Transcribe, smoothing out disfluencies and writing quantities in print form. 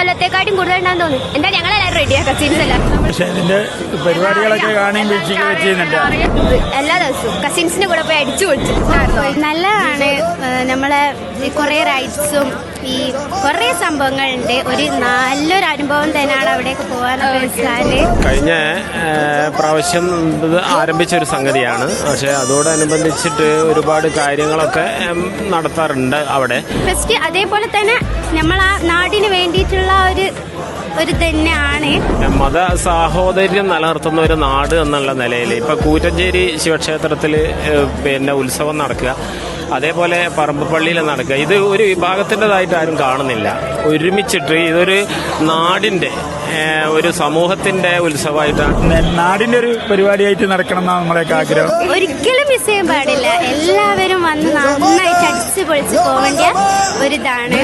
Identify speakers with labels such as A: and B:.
A: കൊല്ലത്തെക്കാട്ടും കൂടുതലുണ്ടാന്ന് തോന്നുന്നു. എന്താ ഞങ്ങളെല്ലാവരും റെഡിയാ കസിൻസ് എല്ലാം.
B: പക്ഷെ ഇതിന്റെ പരിപാടികളൊക്കെ കാണുകയും വീക്ഷിക്കുകയും ചെയ്യുന്നുണ്ട്.
A: എല്ലാ ദിവസവും കസിൻസിന്റെ കൂടെ പോയി അടിച്ചു പൊളിച്ചു. നല്ലതാണ്. നമ്മളെ കുറെ റൈഡ്സും ഈ കുറെ സംഭവങ്ങളുണ്ട്. ഒരു നല്ലൊരു അനുഭവം തന്നെയാണ് അവിടേക്ക് പോകാനൊക്കെ വെച്ചാല്.
C: കഴിഞ്ഞ പ്രാവശ്യം ഇത് ആരംഭിച്ചൊരു സംഗതിയാണ്. പക്ഷെ അതോടനുബന്ധിച്ചിട്ട് ഒരുപാട് കാര്യങ്ങളൊക്കെ നടത്താറുണ്ട് അവിടെ.
A: ഫസ്റ്റ് അതേപോലെ തന്നെ നമ്മൾ ആ നാടിന് വേണ്ടിയിട്ടുള്ള ഒരു തന്നെയാണ്.
C: മത സാഹോദര്യം നിലനിർത്തുന്ന ഒരു നാട് എന്നുള്ള നിലയിൽ ഇപ്പൊ കൂറ്റഞ്ചേരി ശിവക്ഷേത്രത്തിൽ ഉത്സവം നടക്കുക, അതേപോലെ പറമ്പപ്പള്ളിയിൽ നടക്കുക. ഇത് ഒരു വിഭാഗത്തിൻ്റെതായിട്ട് ആരും കാണുന്നില്ല. ഒരുമിച്ചിട്ട് ഇതൊരു നാടിന്റെ ഒരു സമൂഹത്തിന്റെ ഉത്സവമായിട്ടാണ്,
B: നാടിന്റെ ഒരു പരിപാടിയായിട്ട് നടക്കണം എന്നാണ് നമ്മളെയൊക്കെ ആഗ്രഹം.
A: ഒരിക്കലും മിസ് ചെയ്യാൻ പാടില്ല. എല്ലാവരും വന്ന് നന്നായിട്ട് അടിച്ചു പൊളിച്ച് പോവേണ്ട ഒരിതാണ്.